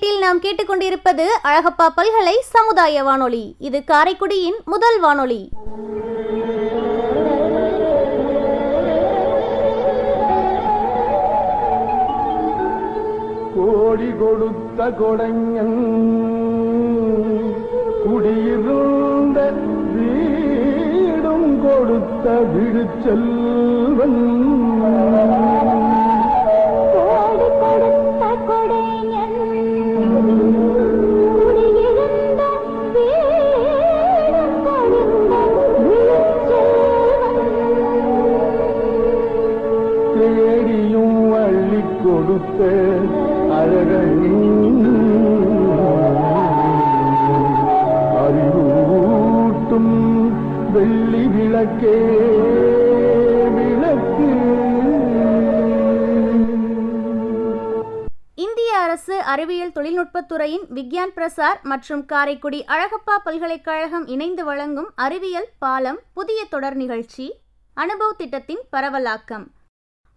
வீட்டில் நாம் கேட்டுக்கொண்டிருப்பது அழகப்பா பல்கலை சமுதாய வானொலி. இது காரைக்குடியின் முதல் வானொலி. கோடி கொடுத்த கொடைஞன் குடியிருந்த வீடும் கொடுத்த விடுச்செல்வன் தேடியும் அள்ளி கொடுத்த அழகன் அறிவூட்டும் வெள்ளி விளக்கே விளக்கு. இந்திய அரசு அறிவியல் தொழில்நுட்பத்துறையின் விக்யான் பிரசார் மற்றும் காரைக்குடி அழகப்பா பல்கலைக்கழகம் இணைந்து வழங்கும் அறிவியல் பாலம் புதிய தொடர் நிகழ்ச்சி அனுபவ் திட்டத்தின் பரவலாக்கம்.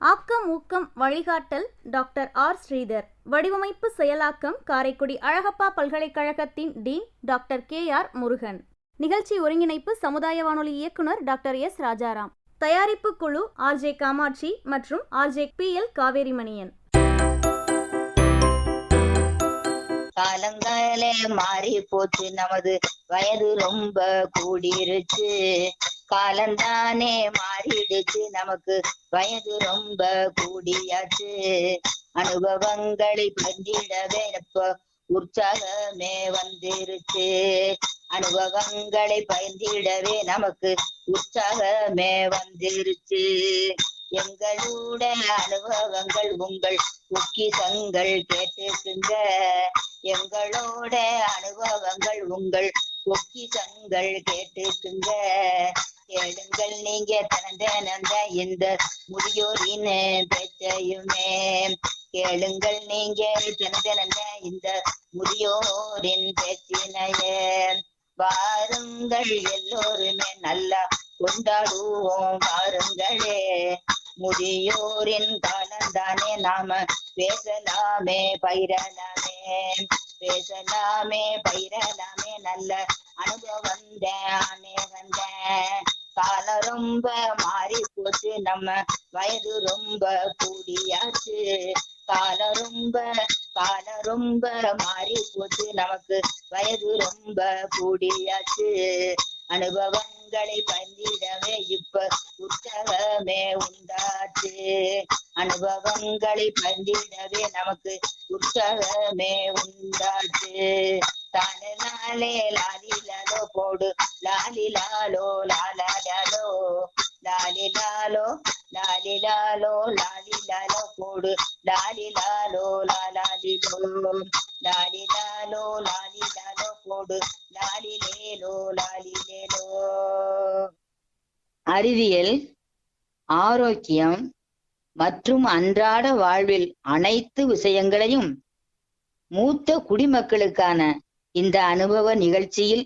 ஆக்கம் ஊக்கம் வழிகாட்டல் டாக்டர் ஆர் ஸ்ரீதர். வடிவமைப்பு செயலாக்கம் காரைக்குடி அழகப்பா பல்கலைக்கழகத்தின் டீன் டாக்டர் KR முருகன். நிகழ்ச்சி ஒருங்கிணைப்பு சமுதாய வானொலி இயக்குனர் டாக்டர் S ராஜாராம். தயாரிப்பு குழு RJ காமாட்சி மற்றும் RJ PL காவேரிமணியன். காலங்காலே மாறி போச்சு, நமது வயது ரொம்ப கூடிருச்சு. காலந்தானே மாறிடுச்சு, நமக்கு வயது ரொம்ப கூடியாச்சு. அனுபவங்களை பகிர்ந்திடவே இப்ப உற்சாகமே வந்துருச்சு. அனுபவங்களை பகிர்ந்திடவே நமக்கு உற்சாகமே வந்துருச்சு. எங்களுடைய அனுபவங்கள் உங்கள் பொக்கிஷங்கள் கேட்டுக்குங்க. எங்களோட அனுபவங்கள் உங்கள் பொக்கிஷங்கள் கேட்டுக்குங்க. கேளுங்கள் நீங்க தினந்த இந்த முதியோரின் பேச்சையுமே. கேளுங்கள் நீங்க தினந்த இந்த முதியோரின் பேச்சினையே. வாருங்கள் எல்லோருமே நல்லா கொண்டாடுவோம் வாருங்களே. முதியோரின் காலந்தானே நாம பேசலாமே பயிரலாமே. பேசலாமே பயிரலாமே நல்ல அனுபவம் தானே வந்த. காலம் ரொம்ப மாறி போச்சு, நம்ம வயது ரொம்ப கூடியாச்சு. காலம் ரொம்ப மாறி போச்சு, நமக்கு வயது ரொம்ப கூடியாச்சு. அனுபவங்களை பகிர்ந்திடவே இப்ப உற்சாகமே உண்டாச்சு. அனுபவங்களை பகிர்ந்திடவே நமக்கு உற்சாகமே உண்டாச்சு. தானே நாளே லாலிலாலோ போடு லாலிலாலோ லாலாலோ லாலிலாலோ லாலிலாலோ லாலிலாலோ போடு லாலிலாலோ லாலாலிலோ லாலிலாலோ லாலிலாலோ போடு லாலிலேலோ லாலிலேலோ. அறிவியல், ஆரோக்கியம் மற்றும் அன்றாட வாழ்வில் அனைத்து விஷயங்களையும் மூத்த குடிமக்களுக்கான இந்த அனுபவ நிகழ்ச்சியில்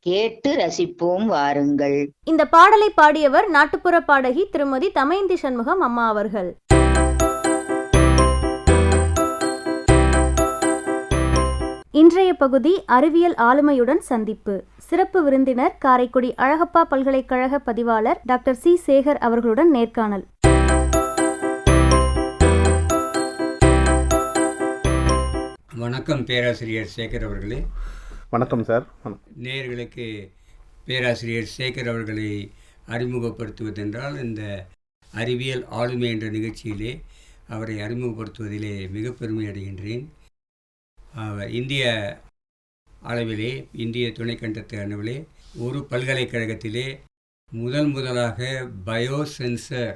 கேட்டு ரசிப்போம் வாருங்கள். இந்த பாடலை பாடியவர் நாட்டுப்புற பாடகி திருமதி தமயந்தி சண்முகம் அம்மா அவர்கள். இன்றைய பகுதி அறிவியல் ஆளுமையுடன் சந்திப்பு. சிறப்பு விருந்தினர் காரைக்குடி அழகப்பா பல்கலைக்கழக பதிவாளர் டாக்டர் C சேகர் அவர்களுடன் நேர்காணல். வணக்கம் பேராசிரியர் சேகர் அவர்களே. வணக்கம் சார். நேயர்களுக்கு பேராசிரியர் சேகர் அவர்களை அறிமுகப்படுத்துவதென்றால் இந்த அறிவியல் ஆளுமை என்ற நிகழ்ச்சியிலே அவரை அறிமுகப்படுத்துவதிலே மிக பெருமை அடைகின்றேன். அவர் இந்திய அளவிலே, இந்திய துணைக்கண்டத்து அளவிலே ஒரு பல்கலைக்கழகத்திலே முதலாக பயோசென்சர்,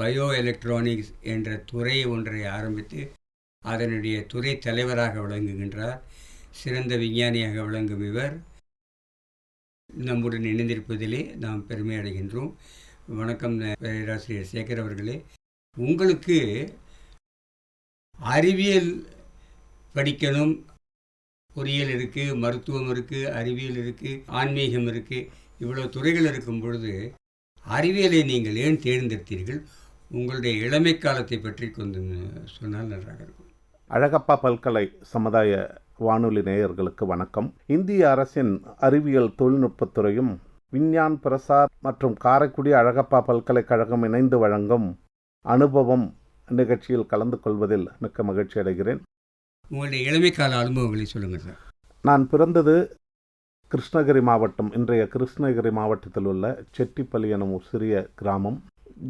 பயோ எலக்ட்ரானிக்ஸ் என்ற துறை ஒன்றை ஆரம்பித்து அதனுடைய துறை தலைவராக விளங்குகின்றார். சிறந்த விஞ்ஞானியாக விளங்கும் இவர் நம்முடன் இணைந்திருப்பதிலே நாம் பெருமை அடைகின்றோம். வணக்கம் பேராசிரியர் சேகர் அவர்களே. உங்களுக்கு அறிவியல் படிக்கணும், பொறியியல் இருக்குது, மருத்துவம் இருக்குது, அறிவியல் இருக்குது, ஆன்மீகம் இருக்குது, இவ்வளோ துறைகள் இருக்கும் பொழுது அறிவியலை நீங்கள் ஏன் தேர்ந்தெடுத்தீர்கள்? உங்களுடைய இளமை காலத்தை பற்றி கொஞ்சம் சொன்னால் நன்றாக இருக்கும். அழகப்பா பல்கலை சமுதாய வானொலி நேயர்களுக்கு வணக்கம். இந்திய அரசின் அறிவியல் தொழில்நுட்பத்துறையும் விஞ்ஞான் பிரசார் மற்றும் காரைக்குடி அழகப்பா பல்கலைக்கழகம் இணைந்து வழங்கும் அனுபவம் நிகழ்ச்சியில் கலந்து கொள்வதில் மிக்க மகிழ்ச்சி அடைகிறேன். உங்களுடைய இளமை கால அனுபவங்களை சொல்லுங்கள் சார். நான் பிறந்தது கிருஷ்ணகிரி மாவட்டம், இன்றைய கிருஷ்ணகிரி மாவட்டத்தில் உள்ள செட்டிப்பள்ளி எனும் ஒரு சிறிய கிராமம்.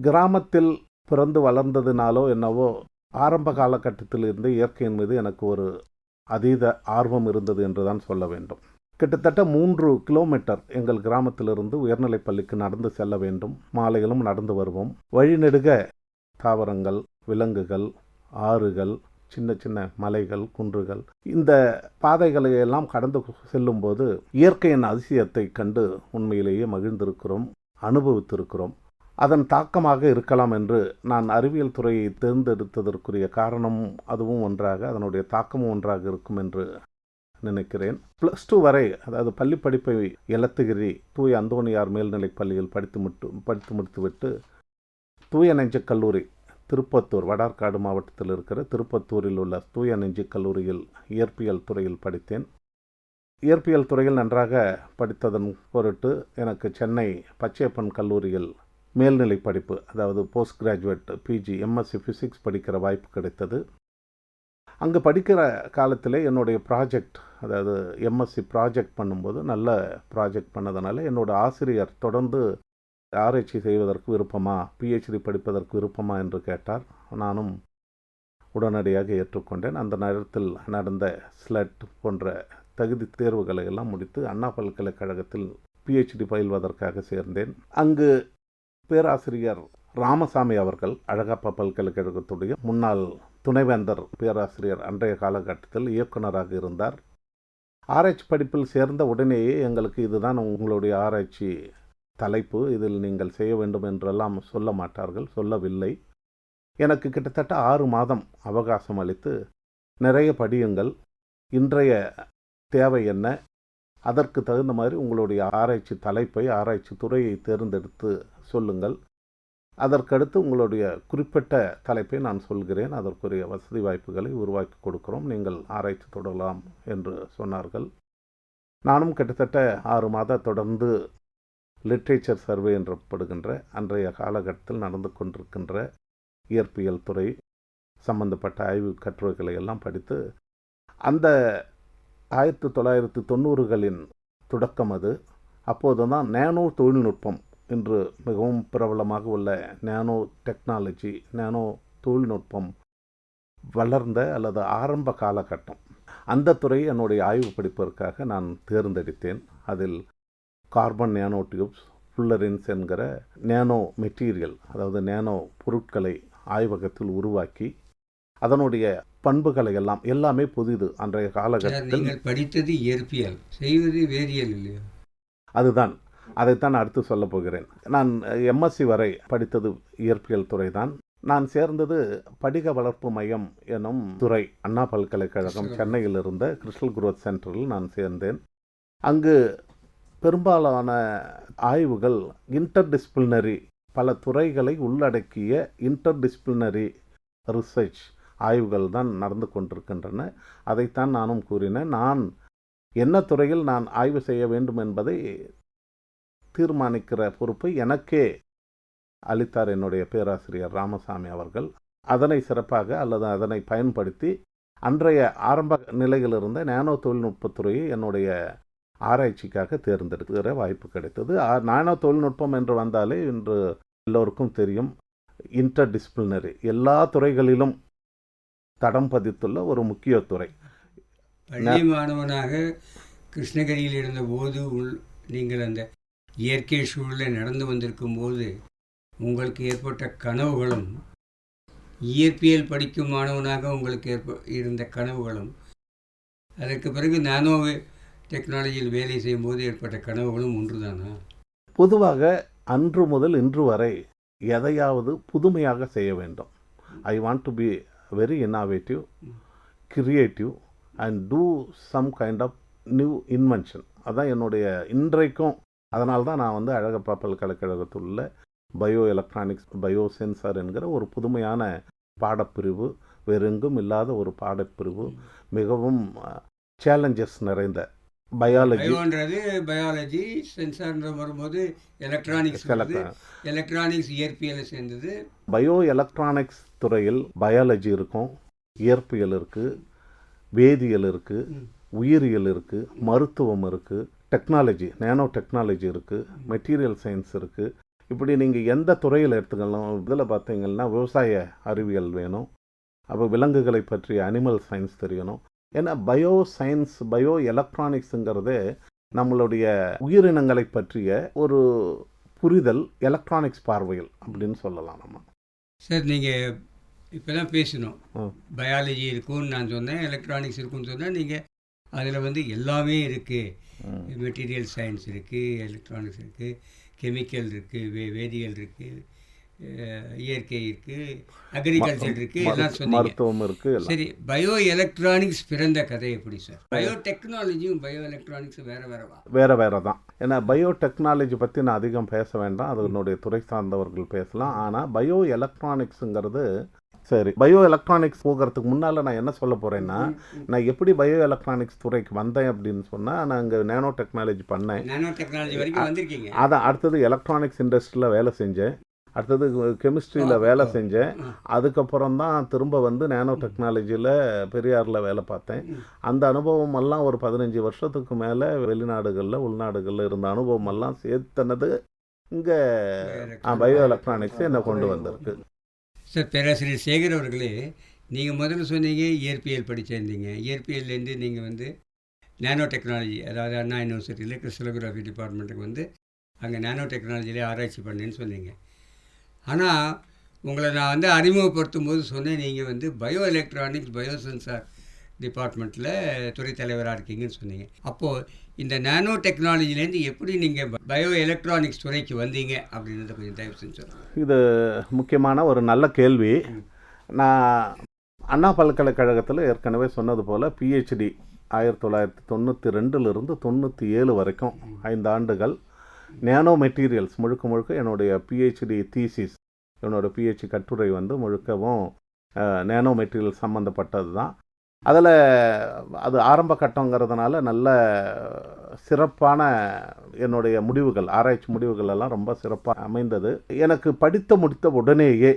கிராமத்தில் பிறந்து வளர்ந்ததுனாலோ என்னவோ ஆரம்ப காலகட்டத்தில் இருந்து இயற்கையின் மீது எனக்கு ஒரு அதீத ஆர்வம் இருந்தது என்றுதான் சொல்ல வேண்டும். கிட்டத்தட்ட 3 கிலோமீட்டர் எங்கள் கிராமத்திலிருந்து உயர்நிலைப் பள்ளிக்கு நடந்து செல்ல வேண்டும். மாலையிலும் நடந்து வருவோம். வழிநெடுக தாவரங்கள், விலங்குகள், ஆறுகள், சின்ன சின்ன மலைகள், குன்றுகள், இந்த பாதைகளை எல்லாம் கடந்து செல்லும்போது இயற்கையின் அதிசயத்தை கண்டு உண்மையிலேயே மகிழ்ந்திருக்கிறோம், அனுபவித்திருக்கிறோம். அதன் தாக்கமாக இருக்கலாம் என்று நான் அறிவியல் துறையை தேர்ந்தெடுத்ததற்குரிய காரணம் அதுவும் ஒன்றாக, அதனுடைய தாக்கமும் ஒன்றாக இருக்கும் என்று நினைக்கிறேன். +2 வரை, அதாவது பள்ளி படிப்பை எலத்துகிரி தூய அந்தோணியார் மேல்நிலைப் பள்ளியில் படித்து முடித்துவிட்டு தூய நெஞ்சக் கல்லூரி திருப்பத்தூர், வடார்காடு மாவட்டத்தில் இருக்கிற திருப்பத்தூரில் உள்ள தூய நெஞ்சக் கல்லூரியில் இயற்பியல் துறையில் படித்தேன். இயற்பியல் துறையில் நன்றாக படித்ததன் பொருட்டு எனக்கு சென்னை பச்சையப்பன் கல்லூரியில் மேல்நிலை படிப்பு, அதாவது post graduate PG MSc physics படிக்கிற வாய்ப்பு கிடைத்தது. அங்கே படிக்கிற காலத்திலே என்னுடைய ப்ராஜெக்ட், அதாவது எம்எஸ்சி ப்ராஜெக்ட் பண்ணும்போது நல்ல ப்ராஜெக்ட் பண்ணதுனால என்னோடய ஆசிரியர் தொடர்ந்து ஆராய்ச்சி செய்வதற்கு விருப்பமா, பிஹெச்டி படிப்பதற்கு விருப்பமா என்று கேட்டார். நானும் உடனடியாக ஏற்றுக்கொண்டேன். அந்த நேரத்தில் நடந்த ஸ்லட் போன்ற தகுதி தேர்வுகளை எல்லாம் முடித்து அண்ணா பல்கலைக்கழகத்தில் பிஹெச்டி பயில்வதற்காக சேர்ந்தேன். அங்கு பேராசிரியர் ராமசாமி அவர்கள், அழகப்பா பல்கலைக்கழகத்துடைய முன்னாள் துணைவேந்தர் பேராசிரியர், அன்றைய காலகட்டத்தில் இயக்குநராக இருந்தார். ஆராய்ச்சி படிப்பில் சேர்ந்த உடனேயே எங்களுக்கு இதுதான் உங்களுடைய ஆராய்ச்சி தலைப்பு, இதில் நீங்கள் செய்ய வேண்டும் என்றெல்லாம் சொல்ல மாட்டார்கள், சொல்லவில்லை. எனக்கு கிட்டத்தட்ட 6 மாதம் அவகாசம் அளித்து நிறைய படியுங்கள், இன்றைய தேவை என்ன, அதற்கு தகுந்த மாதிரி உங்களுடைய ஆராய்ச்சி தலைப்பை, ஆராய்ச்சி துறையை தேர்ந்தெடுத்து சொல்லுங்கள், அதற்கடுத்து உங்களுடைய குறிப்பிட்ட தலைப்பை நான் சொல்கிறேன், அதற்குரிய வசதி வாய்ப்புகளை உருவாக்கி கொடுக்கிறோம், நீங்கள் ஆராய்ச்சி தொடரலாம் என்று சொன்னார்கள். நானும் கிட்டத்தட்ட 6 மாதம் தொடர்ந்து லிட்ரேச்சர் சர்வே என்றப்படுகின்ற அன்றைய காலகட்டத்தில் நடந்து கொண்டிருக்கின்ற இயற்பியல் துறை சம்பந்தப்பட்ட ஆய்வு கட்டுரைகளை எல்லாம் படித்து, அந்த 1990களின் தொடக்கம் அது. அப்போது தான் நேனோ தொழில்நுட்பம் இன்று மிகவும் பிரபலமாக உள்ள நேனோ டெக்னாலஜி, நேனோ தொழில்நுட்பம் வளர்ந்த அல்லது ஆரம்ப காலகட்டம். அந்த துறையை என்னுடைய ஆய்வு படிப்பதற்காக நான் தேர்ந்தெடுத்தேன். அதில் கார்பன் நேனோ டியூப்ஸ், ஃபுல்லரின்ஸ் என்கிற நேனோ மெட்டீரியல், அதாவது நேனோ பொருட்களை ஆய்வகத்தில் உருவாக்கி அதனுடைய பண்புகளை எல்லாமே புதிது அன்றைய காலகட்டத்தில். நீங்கள் படித்தது இயற்பியல், செய்வது வேதியியல் இல்லையா? அதுதான், அதைத்தான் அடுத்து சொல்ல போகிறேன். நான் எம்எஸ்சி வரை படித்தது இயற்பியல் துறை தான். நான் சேர்ந்தது படிக வளர்ப்பு மையம் எனும் துறை, அண்ணா பல்கலைக்கழகம் சென்னையில் இருந்த கிறிஸ்டல் குரோத் சென்டரில் நான் சேர்ந்தேன். அங்கு பெரும்பாலான ஆய்வுகள் இன்டர்டிசிப்ளினரி, பல துறைகளை உள்ளடக்கிய இன்டர்டிசிப்ளினரி ரிசர்ச் ஆய்வுகள் தான் நடந்து கொண்டிருக்கின்றன. அதைத்தான் நானும் கூறினேன். நான் என்ன துறையில் நான் ஆய்வு செய்ய வேண்டும் என்பதை தீர்மானிக்கிற பொறுப்பை எனக்கே அளித்தார் என்னுடைய பேராசிரியர் ராமசாமி அவர்கள். அதனை சிறப்பாக அல்லது அதனை பயன்படுத்தி அன்றைய ஆரம்ப நிலையில் இருந்த நேனோ தொழில்நுட்பத்துறையை என்னுடைய ஆராய்ச்சிக்காக தேர்ந்தெடுக்கிற வாய்ப்பு கிடைத்தது. நானோ தொழில்நுட்பம் என்று வந்தாலே இன்று எல்லோருக்கும் தெரியும், இன்டர்டிசிப்ளினரி, எல்லா துறைகளிலும் தடம் பதித்துள்ள ஒரு முக்கிய துறை. பள்ளி மாணவனாக கிருஷ்ணகிரியில் இருந்தபோது நீங்கள் அந்த இயற்கை சூழலில் நடந்து வந்திருக்கும் போது உங்களுக்கு ஏற்பட்ட கனவுகளும், இயற்பியல் படிக்கும் மாணவனாக உங்களுக்கு இருந்த கனவுகளும், அதற்கு பிறகு நானோ டெக்னாலஜியில் வேலை செய்யும்போது ஏற்பட்ட கனவுகளும் ஒன்றுதானா? பொதுவாக அன்று முதல் இன்று வரை எதையாவது புதுமையாக செய்ய வேண்டும். I want to be very innovative, creative and do some kind of new invention. அதுதான் என்னுடைய இன்றைக்கும். அதனால்தான் நான் அழகப்பா பல்கலைக்கழகத்தில் உள்ள பயோ எலக்ட்ரானிக்ஸ், பயோ சென்சார் என்கிற ஒரு புதுமையான பாடப்பிரிவு, வேறெங்கும் இல்லாத ஒரு பாடப்பிரிவு, மிகவும் சேலஞ்சஸ் நிறைந்த பயாலஜி. பயோன்றது பயாலஜி, சென்சார்ன்ற வரும்போது எலக்ட்ரானிக்ஸ், எலக்ட்ரானிக்ஸ் இயற்பியலை சேர்ந்தது. பயோ எலக்ட்ரானிக்ஸ் துறையில் பயாலஜி இருக்கும், இயற்பியல் இருக்குது, வேதியியல் இருக்குது, உயிரியல் இருக்குது, மருத்துவம் இருக்குது, டெக்னாலஜி, நேனோ டெக்னாலஜி இருக்குது, மெட்டீரியல் சயின்ஸ் இருக்குது. இப்படி நீங்கள் எந்த துறையில் எடுத்துக்கலாம். இதில் பார்த்தீங்கன்னா விவசாய அறிவியல் வேணும், அப்போ விலங்குகளை பற்றிய அனிமல் சயின்ஸ் தெரியணும். ஏன்னா பயோ சயின்ஸ், பயோ எலக்ட்ரானிக்ஸுங்கிறதே நம்மளுடைய உயிரினங்களை பற்றிய ஒரு புரிதல் எலக்ட்ரானிக்ஸ் பார்வையில் அப்படின்னு சொல்லலாம் நம்ம. சார் நீங்கள் இப்போ தான் பேசணும், பயாலஜி இருக்குன்னு நான் சொன்னேன், எலக்ட்ரானிக்ஸ் இருக்குன்னு சொன்னேன். நீங்கள் அதில் வந்து எல்லாமே இருக்குது. மெட்டீரியல் சயின்ஸ் இருக்குது, எலக்ட்ரானிக்ஸ் இருக்குது, கெமிக்கல் இருக்குது, வேதியியல் இருக்குது, இயற்கை இருக்குது, அக்ரிகல்ச்சர் இருக்குது, எல்லாம் சொன்னீங்க, மருத்துவம் இருக்குது. சரி, பயோ எலக்ட்ரானிக்ஸ் பிறந்த கதை எப்படி சார்? பயோ டெக்னாலஜியும் பயோ எலக்ட்ரானிக்ஸும் வேறு வேறு தான். ஏன்னா பயோ டெக்னாலஜி பற்றி நான் அதிகம் பேச வேண்டாம், அதனுடைய துறை சார்ந்தவர்கள் பேசலாம். ஆனால் பயோ எலக்ட்ரானிக்ஸுங்கிறது சரி, பயோ எலக்ட்ரானிக்ஸ் போகிறதுக்கு முன்னால் நான் என்ன சொல்ல போகிறேன்னா, நான் எப்படி பயோ எலக்ட்ரானிக்ஸ் துறைக்கு வந்தேன் அப்படின்னு சொன்னால், நான் இங்கே நேனோ டெக்னாலஜி பண்ணேன். நேனோ டெக்னாலஜி வரைக்கும் வந்திருக்கீங்க. அதான் அடுத்தது எலக்ட்ரானிக்ஸ் இண்டஸ்ட்ரியில் வேலை செஞ்சேன், அடுத்தது கெமிஸ்ட்ரியில் வேலை செஞ்சேன். அதுக்கப்புறம் தான் திரும்ப வந்து நேனோ டெக்னாலஜியில் பெரியாரில் வேலை பார்த்தேன். அந்த அனுபவம் எல்லாம் ஒரு 15 வருஷத்துக்கு மேலே வெளிநாடுகளில் உள்நாடுகளில் இருந்த அனுபவம் எல்லாம் சேர்த்தனது இங்கே பயோ எலக்ட்ரானிக்ஸ் என்னை கொண்டு வந்திருக்கு. சார், பேராசிரியர் சேகர் அவர்களே, நீங்கள் முதல்ல சொன்னீங்க இயற்பியல் படிச்சிருந்தீங்க. இயற்பியல்லேருந்து நீங்கள் வந்து நேனோ டெக்னாலஜி, அதாவது அண்ணா யூனிவர்சிட்டியில் கிறிஸ்டலோகிராஃபி டிபார்ட்மெண்ட்டுக்கு வந்து அங்கே நேனோ டெக்னாலஜியிலே ஆராய்ச்சி பண்ணேன்னு சொன்னீங்க. ஆனால் உங்களை நான் வந்து அறிமுகப்படுத்தும் போது சொன்னேன், நீங்கள் வந்து பயோ எலக்ட்ரானிக்ஸ், பயோ சென்சார் டிபார்ட்மெண்ட்டில் துறை தலைவராக இருக்கீங்கன்னு சொன்னீங்க. அப்போது இந்த நேனோ டெக்னாலஜிலேருந்து எப்படி நீங்கள் பயோ எலக்ட்ரானிக்ஸ் துறைக்கு வந்தீங்க அப்படின்றத கொஞ்சம் தயவு செஞ்சு சொல்லுங்கள். இது முக்கியமான ஒரு நல்ல கேள்வி. நான் அண்ணா பல்கலைக்கழகத்தில் ஏற்கனவே சொன்னது போல் பிஹெச்டி 1992லிருந்து 97 வரைக்கும் 5 ஆண்டுகள் நேனோ மெட்டீரியல்ஸ் முழுக்க என்னுடைய பிஹெச்டி தீசிஸ், என்னோடய பிஹெச்டி கட்டுரை வந்து முழுக்கவும் நேனோ மெட்டீரியல் சம்மந்தப்பட்டது தான். அதில் அது ஆரம்ப கட்டங்கிறதுனால நல்ல சிறப்பான என்னுடைய முடிவுகள், ஆராய்ச்சி முடிவுகள் எல்லாம் ரொம்ப சிறப்பாக அமைந்தது. எனக்கு படித்து முடித்த உடனேயே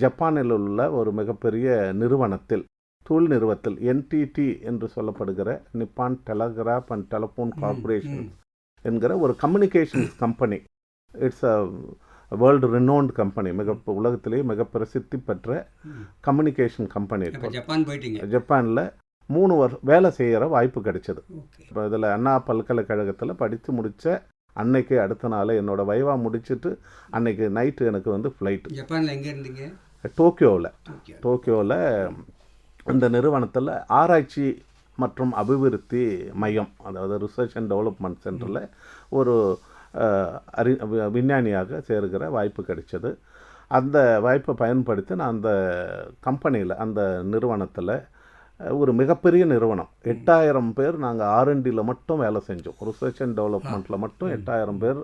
ஜப்பானில் உள்ள ஒரு மிகப்பெரிய நிறுவனத்தில், தொழில் நிறுவனத்தில், என்டிடி என்று சொல்லப்படுகிற Nippon telegraph and telephone corporation என்கிற ஒரு communications company, it's a world renowned company, உலகத்திலேயே மிக பிரசித்தி பெற்ற கம்யூனிகேஷன் கம்பெனி. ஜப்பானில் 3 வருஷம் வேலை செய்கிற வாய்ப்பு கிடைச்சது. இப்போ இதில் அண்ணா பல்கலைக்கழகத்தில் படித்து முடித்த அன்னைக்கு அடுத்த நாள் என்னோடய வைவா முடிச்சுட்டு அன்னைக்கு நைட்டு எனக்கு வந்து ஃப்ளைட்டு. ஜப்பானில் எங்கே இருந்தீங்க? டோக்கியோவில் இந்த நிறுவனத்தில் ஆராய்ச்சி மற்றும் அபிவிருத்தி மையம், அதாவது ரிசர்ச் அண்ட் டெவலப்மெண்ட் சென்டரில் ஒரு விஞ்ஞானியாக சேருகிற வாய்ப்பு கிடைச்சது. அந்த வாய்ப்பை பயன்படுத்தி நான் அந்த கம்பெனியில், அந்த நிறுவனத்தில், ஒரு மிகப்பெரிய நிறுவனம், 8000 பேர் நாங்கள் ஆர்என்டியில் மட்டும் வேலை செஞ்சோம். ரிசர்ச் அண்ட் டெவலப்மெண்ட்டில் மட்டும் 8000 பேர்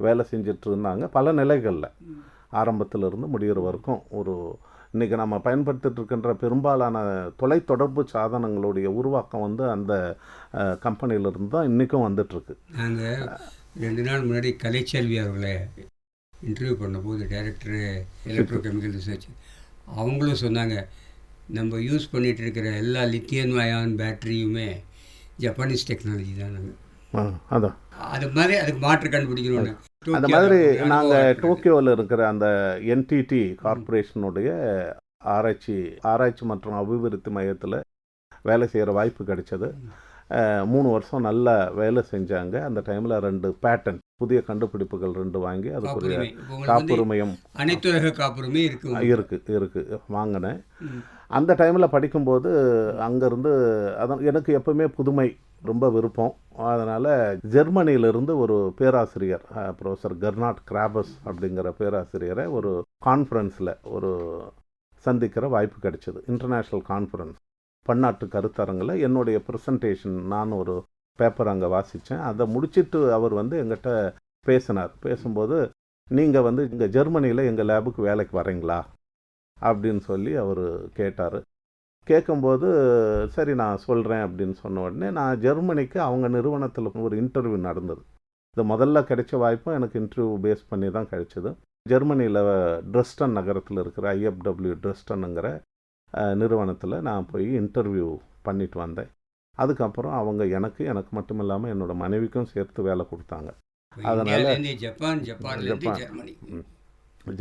வேலை செஞ்சுட்டு இருந்தாங்க. பல நிலைகளில் ஆரம்பத்திலிருந்து முடிகிற வரைக்கும். இன்றைக்கி நம்ம பயன்படுத்திட்டு இருக்கின்ற பெரும்பாலான தொலைத்தொடர்பு சாதனங்களுடைய உருவாக்கம் வந்து அந்த கம்பெனியிலிருந்து தான் இன்றைக்கும் வந்துட்டுருக்கு. நாங்கள் 2 நாள் முன்னாடி கலைச்செல்வி அவர்களை இன்டர்வியூ பண்ணும்போது, டைரக்டரு எலக்ட்ரோ கெமிக்கல் ரிசர்ச், அவங்களும் சொன்னாங்க, நம்ம யூஸ் பண்ணிகிட்டு இருக்கிற எல்லா லித்தியம் அயான் பேட்டரியுமே ஜப்பானீஸ் டெக்னாலஜி தான். நாங்கள் அதான் அது மாதிரி அதுக்கு மாற்று கண்டுபிடிக்கணும்னு அந்த மாதிரி நாங்கள் டோக்கியோவில் இருக்கிற அந்த என்டிடி கார்பரேஷனுடைய ஆராய்ச்சி மற்றும் அபிவிருத்தி மையத்தில் வேலை செய்கிற வாய்ப்பு கிடைச்சது. 3 வருஷம் நல்லா வேலை செஞ்சாங்க. அந்த டைமில் 2 பேட்டன், புதிய கண்டுபிடிப்புகள் 2 வாங்கி அதுக்குரிய காப்புரிமையும், அனைத்துலக காப்புரிமை இருக்குது வாங்கினேன். அந்த டைமில் படிக்கும்போது அங்கேருந்து எனக்கு எப்பவுமே புதுமை ரொம்ப விருப்பம். அதனால் ஜெர்மனியிலிருந்து ஒரு பேராசிரியர், ப்ரொஃபஸர் கெர்னாட் கிராபஸ் அப்படிங்கிற பேராசிரியரை ஒரு கான்ஃபரன்ஸில் சந்திக்கிற வாய்ப்பு கிடைச்சது. இன்டர்நேஷ்னல் கான்ஃபரன்ஸ், பன்னாட்டு கருத்தரங்கில் என்னுடைய ப்ரெசன்டேஷன், நான் ஒரு பேப்பர் அங்கே வாசித்தேன். அதை முடிச்சுட்டு அவர் எங்கிட்ட பேசும்போது, நீங்கள் இங்கே ஜெர்மனியில் எங்கள் லேபுக்கு வேலைக்கு வரீங்களா அப்படின்னு சொல்லி அவர் கேட்டார். கேட்கும்போது சரி நான் சொல்கிறேன் அப்படின்னு சொன்ன உடனே நான் ஜெர்மனிக்கு அவங்க நிறுவனத்தில் ஒரு இன்டர்வியூ நடந்தது. இது முதல்ல கிடைச்ச வாய்ப்பும் எனக்கு இன்டர்வியூ பேஸ் பண்ணி தான் கிடைச்சது. ஜெர்மனியில் ட்ரெஸ்டன் நகரத்தில் இருக்கிற IFW ட்ரெஸ்டனுங்கிற நிறுவனத்தில் நான் போய் இன்டர்வியூ பண்ணிட்டு வந்தேன். அதுக்கப்புறம் அவங்க எனக்கு மட்டும் இல்லாமல் என்னோடய மனைவிக்கும் சேர்த்து வேலை கொடுத்தாங்க. அதனால்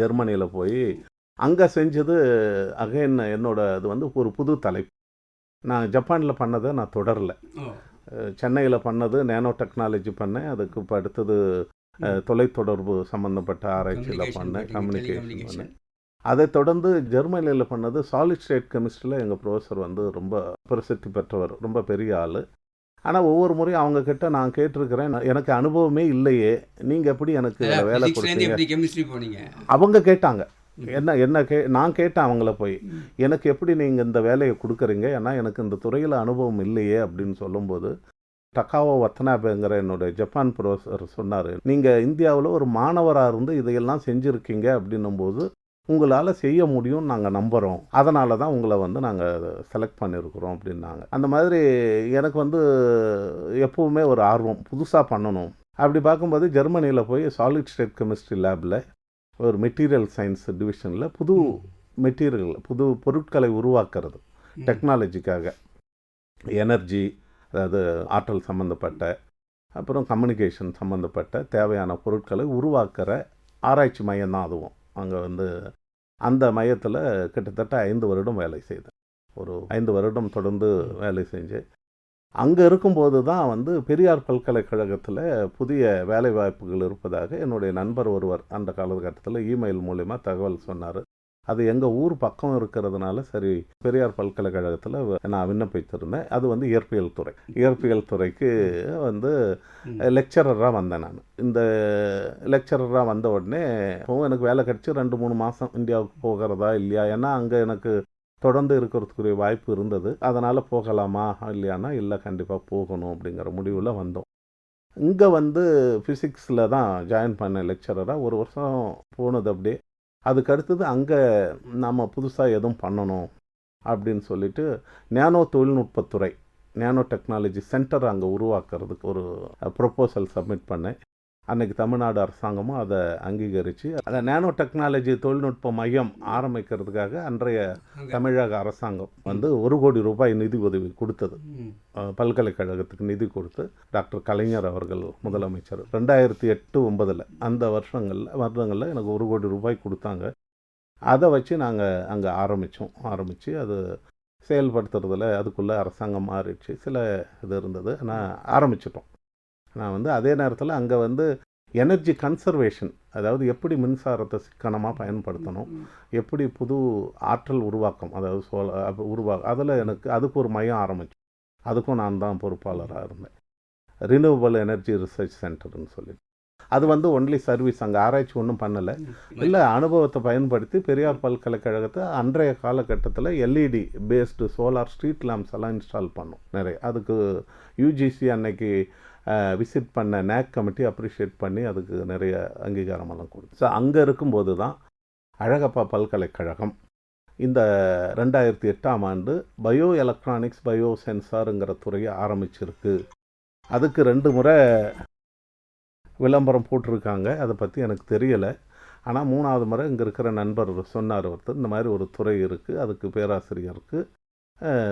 ஜெர்மனியில் போய் அங்கே செஞ்சது அகைன் என்னோட அது வந்து ஒரு புது தலைப்பு. நான் ஜப்பானில் பண்ணதை நான் தொடரலை. சென்னையில் பண்ணது நேனோ டெக்னாலஜி பண்ணேன். அதுக்கு இப்போ அடுத்தது தொலைத்தொடர்பு சம்மந்தப்பட்ட ஆராய்ச்சியில் பண்ணேன், கம்யூனிகேஷன் பண்ணேன். அதை தொடர்ந்து ஜெர்மனியில் பண்ணது சாலிட் ஸ்டேட் கெமிஸ்ட்ரியில் எங்கள் ப்ரொஃபஸர் வந்து ரொம்ப பிரசித்தி பெற்றவர், ரொம்ப பெரிய ஆள். ஆனால் ஒவ்வொரு முறையும் அவங்கக்கிட்ட நான் கேட்டிருக்கிறேன், எனக்கு அனுபவமே இல்லையே, நீங்கள் எப்படி எனக்கு வேலை கொடுத்தீங்க? அவங்க கேட்டாங்க நான் கேட்டேன் அவங்கள போய், எனக்கு எப்படி நீங்கள் இந்த வேலையை கொடுக்குறீங்க, ஏன்னா எனக்கு இந்த துறையில் அனுபவம் இல்லையே அப்படின்னு சொல்லும்போது டக்காவோ வத்தனாபேங்கிற என்னோட ஜப்பான் ப்ரொஃபஸர் சொன்னார், நீங்கள் இந்தியாவில் ஒரு மாணவராக இருந்து இதையெல்லாம் செஞ்சுருக்கீங்க அப்படின்னும்போது உங்களால் செய்ய முடியும்னு நாங்கள் நம்புகிறோம், அதனால தான் உங்களை வந்து நாங்கள் செலக்ட் பண்ணியிருக்கிறோம் அப்படின்னாங்க. அந்த மாதிரி எனக்கு வந்து எப்போவுமே ஒரு ஆர்வம், புதுசாக பண்ணணும். அப்படி பார்க்கும்போது ஜெர்மனியில் போய் சாலிட் ஸ்டேட் கெமிஸ்ட்ரி லேபில் ஒரு மெட்டீரியல் சயின்ஸ் டிவிஷனில் புது மெட்டீரியல், புது பொருட்களை உருவாக்குறது டெக்னாலஜிக்காக, எனர்ஜி, அதாவது ஆற்றல் சம்மந்தப்பட்ட, அப்புறம் கம்யூனிகேஷன் சம்மந்தப்பட்ட தேவையான பொருட்களை உருவாக்குற ஆராய்ச்சி மையம் தான் அதுவும். அங்கே வந்து அந்த மையத்தில் கிட்டத்தட்ட 5 வருடம் வேலை செய்தேன். ஒரு 5 வருடம் தொடர்ந்து வேலை செஞ்சு அங்கே இருக்கும்போது தான் வந்து பெரியார் பல்கலைக்கழகத்தில் புதிய வேலைவாய்ப்புகள் இருப்பதாக என்னுடைய நண்பர் ஒருவர் அந்த காலகட்டத்தில் இமெயில் மூலமா தகவல் சொன்னார். அது எங்கள் ஊர் பக்கம் இருக்கிறதுனால சரி பெரியார் பல்கலைக்கழகத்தில் நான் விண்ணப்பித்திருந்தேன். அது வந்து இயற்பியல் துறைக்கு வந்து லெக்சரராக வந்தேன். நான் இந்த லெக்சரராக வந்த உடனே எனக்கு வேலை கிடச்சி 2-3 மாதம் இந்தியாவுக்கு போகிறதா இல்லையா, ஏன்னா அங்கே எனக்கு தொடர்ந்து இருக்கிறதுக்குரிய வாய்ப்பு இருந்தது. அதனால் போகலாமா இல்லையானா, இல்லை கண்டிப்பாக போகணும் அப்படிங்கிற முடிவில் வந்தோம். இங்கே வந்து ஃபிசிக்ஸில் தான் ஜாயின் பண்ணேன் லெக்சரராக. 1 வருஷம் போனது அப்படியே. அதுக்கு அடுத்தது அங்கே நம்ம புதுசாக எதுவும் பண்ணணும் அப்படின்னு சொல்லிட்டு நேனோ தொழில்நுட்பத்துறை, நேனோ டெக்னாலஜி சென்டர் அங்கே உருவாக்குறதுக்கு ஒரு ப்ரொப்போசல் சப்மிட் பண்ணேன். அன்றைக்கி தமிழ்நாடு அரசாங்கமும் அதை அங்கீகரித்து அதை நேனோ டெக்னாலஜி தொழில்நுட்ப மையம் ஆரம்பிக்கிறதுக்காக அன்றைய தமிழக அரசாங்கம் வந்து 1 கோடி ரூபாய் நிதி உதவி கொடுத்தது. பல்கலைக்கழகத்துக்கு நிதி கொடுத்து டாக்டர் கலைஞர் அவர்கள் முதலமைச்சர் 2008-09 அந்த வருடங்களில் எனக்கு 1 கோடி ரூபாய் கொடுத்தாங்க. அதை வச்சு நாங்கள் அங்கே ஆரம்பித்து அது செயல்படுத்துறதுல அதுக்குள்ளே அரசாங்கம் மாறிடுச்சு. சில இது இருந்தது, ஆனால் ஆரம்பிச்சிட்டோம். நான் வந்து அதே நேரத்தில் அங்கே வந்து எனர்ஜி கன்சர்வேஷன், அதாவது எப்படி மின்சாரத்தை சிக்கனமாக பயன்படுத்தணும், எப்படி புது ஆற்றல் உருவாக்கம், அதாவது அதில் எனக்கு அதுக்கு ஒரு மையம் ஆரம்பிச்சு, அதுக்கும் நான் தான் பொறுப்பாளராக இருந்தேன். ரினியூவபிள் எனர்ஜி ரிசர்ச் சென்டர்னு சொல்லி. அது வந்து ஒன்லி சர்வீஸ், அங்கே ஆராய்ச்சி ஒன்றும் பண்ணலை, இல்லை அனுபவத்தை பயன்படுத்தி பெரியார் பல்கலைக்கழகத்தை அன்றைய காலகட்டத்தில் LED based solar street lamps எல்லாம் இன்ஸ்டால் பண்ணோம் நிறைய. அதுக்கு UGC அன்னைக்கு விசிட் பண்ண NAC கமிட்டி அப்ரிஷியேட் பண்ணி அதுக்கு நிறைய அங்கீகாரமெல்லாம் கொடுத்து. ஸோ அங்கே இருக்கும்போது தான் அழகப்பா பல்கலைக்கழகம் இந்த 2008ஆம் ஆண்டு பயோ எலக்ட்ரானிக்ஸ் பயோ சென்சாருங்கிற துறையை ஆரம்பிச்சிருக்கு. அதுக்கு 2 முறை விளம்பரம் போட்டிருக்காங்க, அதை பற்றி எனக்கு தெரியலை. ஆனால் 3ஆவது முறை இங்கே இருக்கிற நண்பர் சொன்னார் ஒருத்தர், இந்த மாதிரி ஒரு துறை இருக்குது, அதுக்கு பேராசிரியருக்கு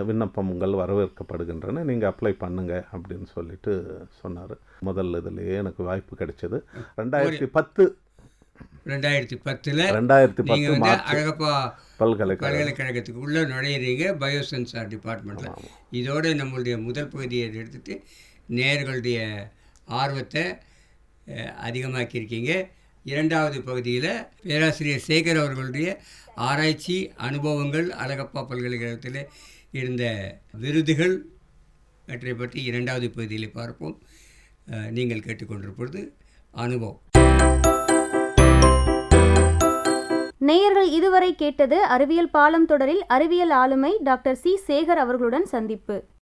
விண்ணப்பங்கள் வரவேற்கப்படுகின்றன, நீங்கள் அப்ளை பண்ணுங்க அப்படின்னு சொல்லிட்டு சொன்னார். முதல் இதிலேயே எனக்கு வாய்ப்பு கிடைச்சது 2010 அழகப்பா பல்கலைக்கழகத்துக்கு உள்ளே நுழையிறீங்க பயோசென்சார் டிபார்ட்மெண்ட்டில். இதோடு நம்மளுடைய முதல் பகுதியை எடுத்துகிட்டு நேயர்களுடைய ஆர்வத்தை அதிகமாக்கியிருக்கீங்க. 2வது பகுதியில் பேராசிரியர் சேகர் அவர்களுடைய ஆராய்ச்சி அனுபவங்கள், அழகப்பா பல்கலைக்கழகத்தில் இருந்த விருதுகள் அவற்றை பற்றி 2வது பகுதியில் பார்ப்போம். நீங்கள் கேட்டுக்கொண்டிருப்பது அனுபவம். நேயர்கள் இதுவரை கேட்டது அறிவியல் பாலம் தொடரில் அறிவியல் ஆளுமை டாக்டர் சி. சேகர் அவர்களுடன் சந்திப்பு.